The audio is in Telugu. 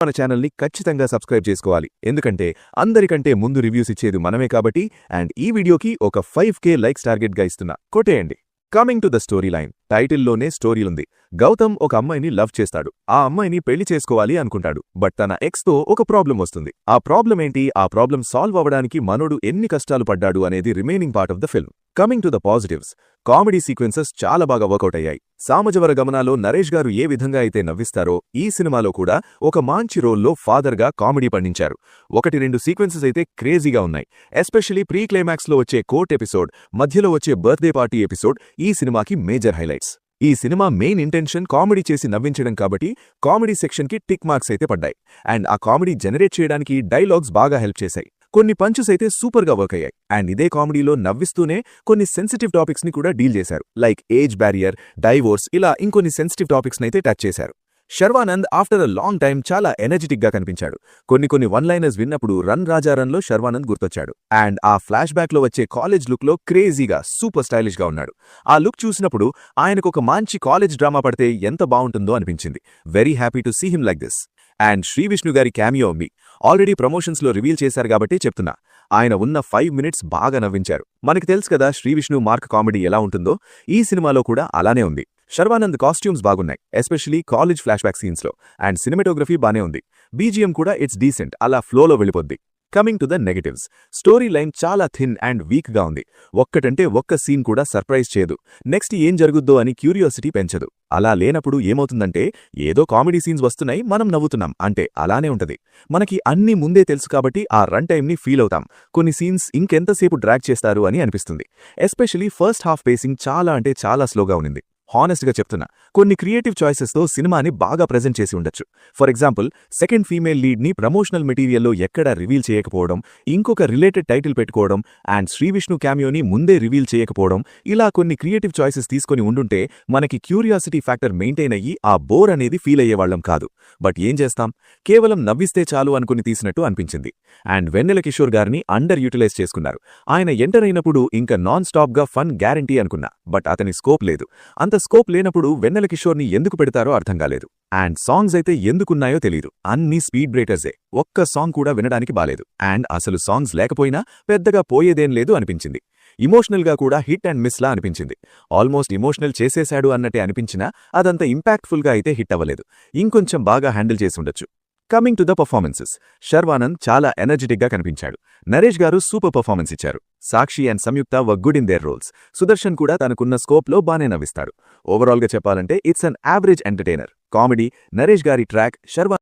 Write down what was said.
మన ఛానల్ని ఖచ్చితంగా సబ్స్క్రైబ్ చేసుకోవాలి, ఎందుకంటే అందరికంటే ముందు రివ్యూస్ ఇచ్చేది మనమే కాబట్టి. అండ్ ఈ వీడియోకి ఒక 5K లైక్స్ టార్గెట్గా ఇస్తున్నా, కొట్టేయండి. Coming to the story line. టైటిల్లోనే స్టోరీ ఉంది. గౌతమ్ ఒక అమ్మాయిని లవ్ చేస్తాడు. ఆ అమ్మాయిని పెళ్లి చేసుకోవాలి అనుకుంటాడు. బట్ తన ఎక్స్తో ఒక ప్రాబ్లం వస్తుంది. ఆ ప్రాబ్లం ఏంటి, ఆ ప్రాబ్లం సాల్వ్ అవ్వడానికి మనోడు ఎన్ని కష్టాలు పడ్డాడు అనేది remaining part of the film. Coming to the positives. Comedy sequences చాలా బాగా వర్కౌట్ అయ్యాయి. సామజవర గమనాలో నరేష్ గారు ఏ విధంగా అయితే నవ్విస్తారో ఈ సినిమాలో కూడా ఒక మంచి రోల్లో ఫాదర్గా కామెడీ పండించారు. 1-2 సీక్వెన్సెస్ అయితే క్రేజీగా ఉన్నాయి. ఎస్పెషలీ ప్రీ క్లైమాక్స్లో వచ్చే కోర్ట్ ఎపిసోడ్, మధ్యలో వచ్చే బర్త్డే పార్టీ ఎపిసోడ్ ఈ సినిమాకి మేజర్ హైలైట్స్. ఈ సినిమా మెయిన్ ఇంటెన్షన్ కామెడీ చేసి నవ్వించడం కాబట్టి కామెడీ సెక్షన్కి టిక్ మార్క్స్ అయితే పడ్డాయి. అండ్ ఆ కామెడీ జనరేట్ చేయడానికి డైలాగ్స్ బాగా హెల్ప్ చేశాయి. కొన్ని పంచెస్ అయితే సూపర్గా వర్క్ అయ్యాయి. అండ్ ఇదే కామెడీలో నవ్విస్తూనే కొన్ని సెన్సిటివ్ టాపిక్స్ని కూడా డీల్ చేశారు. లైక్ ఏజ్ బ్యారియర్, డైవోర్స్, ఇలా ఇంకొన్ని సెన్సిటివ్ టాపిక్స్ని అయితే టచ్ చేశారు. Sharwanand after a long time చాలా ఎనర్జెటిక్గా కనిపించాడు. కొన్ని వన్ లైనర్స్ విన్నప్పుడు రన్ రాజా రన్లో శర్వానంద్ గుర్తొచ్చాడు. అండ్ ఆ ఫ్లాష్ బ్యాక్లో వచ్చే కాలేజ్ లుక్లో క్రేజీగా సూపర్ స్టైలిష్గా ఉన్నాడు. ఆ లుక్ చూసినప్పుడు ఆయనకు ఒక మంచి కాలేజ్ డ్రామా పడితే ఎంత బాగుంటుందో అనిపించింది. Very happy to see him like this. And Srivishnu గారి క్యామియో ఉంది. ఆల్రెడీ ప్రమోషన్స్లో రివీల్ చేశారు కాబట్టి చెప్తున్నా, ఆయన ఉన్న 5 మినిట్స్ బాగా నవ్వించారు. మనకి తెలుసు కదా శ్రీవిష్ణు మార్క్ కామెడీ ఎలా ఉంటుందో, ఈ సినిమాలో కూడా అలానే ఉంది. శర్వానంద్ కాస్ట్యూమ్స్ బాగున్నాయి, ఎస్పెషలీ కాలేజ్ ఫ్లాష్ బ్యాక్ సీన్స్లో. అండ్ సినిమాటోగ్రఫీ బానే ఉంది. బీజిఎం కూడా ఇట్స్ డీసెంట్, అలా ఫ్లోలో వెళ్ళిపోద్ది. Coming to the negatives. Story line చాలా థిన్ అండ్ వీక్గా ఉంది. ఒక్కటంటే ఒక్క సీన్ కూడా సర్ప్రైజ్ చేయదు. నెక్స్ట్ ఏం జరుగుద్దో అని క్యూరియాసిటీ పెంచదు. అలా లేనప్పుడు ఏమవుతుందంటే, ఏదో కామెడీ సీన్స్ వస్తున్నాయి, మనం నవ్వుతున్నాం అంటే అలానే ఉంటది. మనకి అన్నీ ముందే తెలుసు కాబట్టి ఆ రన్ టైంని ఫీల్ అవుతాం. కొన్ని సీన్స్ ఇంకెంతసేపు డ్రాగ్ చేస్తారు అని అనిపిస్తుంది. ఎస్పెషలీ ఫస్ట్ హాఫ్ పేసింగ్ చాలా అంటే చాలా స్లోగా ఉంది. హానెస్ట్గా చెప్తున్నా, కొన్ని క్రియేటివ్ చాయిసెస్తో సినిమాని బాగా ప్రెజెంట్ చేసి ఉండొచ్చు. ఫర్ ఎగ్జాంపుల్, సెకండ్ ఫీమేల్ లీడ్ని ప్రమోషనల్ మెటీరియల్లో ఎక్కడా రివీల్ చేయకపోవడం, ఇంకొక రిలేటెడ్ టైటిల్ పెట్టుకోవడం, అండ్ శ్రీవిష్ణు క్యామియోని ముందే రివీల్ చేయకపోవడం, ఇలా కొన్ని క్రియేటివ్ చాయిసెస్ తీసుకొని ఉండుంటే మనకి క్యూరియాసిటీ ఫ్యాక్టర్ మెయింటైన్ అయ్యి ఆ బోర్ అనేది ఫీల్ అయ్యేవాళ్లం కాదు. బట్ ఏం చేస్తాం, కేవలం నవ్విస్తే చాలు అనుకుని తీసినట్టు అనిపించింది. అండ్ వెన్నెల కిషోర్ గారిని అండర్ యూటిలైజ్ చేసుకున్నారు. ఆయన ఎంటర్ అయినప్పుడు ఇంకా నాన్ స్టాప్గా ఫన్ గ్యారంటీ అనుకున్నా. బట్ అతని స్కోప్ లేదు. అంత స్కోప్ లేనప్పుడు వెన్నెల కిషోర్ని ఎందుకు పెడతారో అర్థం కాలేదు. అండ్ సాంగ్స్ అయితే ఎందుకున్నాయో తెలీదు. అన్ని స్పీడ్ బ్రేకర్సే. ఒక్క సాంగ్ కూడా వినడానికి బాలేదు. అండ్ అసలు సాంగ్స్ లేకపోయినా పెద్దగా పోయేదేం లేదు అనిపించింది. ఇమోషనల్గా కూడా హిట్ అండ్ మిస్లా అనిపించింది. ఆల్మోస్ట్ ఇమోషనల్ చేసేశాడు అన్నట్టే అనిపించినా అదంత ఇంపాక్ట్ఫుల్గా అయితే హిట్ అవ్వలేదు. ఇంకొంచెం బాగా హ్యాండిల్ చేసి ఉండొచ్చు. Coming to the performances. Sharwanand చాలా ఎనర్జెటిక్గా కనిపించాడు. నరేష్ గారు సూపర్ పర్ఫార్మెన్స్ ఇచ్చారు. Sakshi and Samyuktha were good in their roles. Sudarshan కూడా తనకున్న స్కోప్లో బానే నవ్విస్తాడు. ఓవరాల్గా చెప్పాలంటే it's an average entertainer. Comedy, Naresh గారి ట్రాక్, శర్వానంద్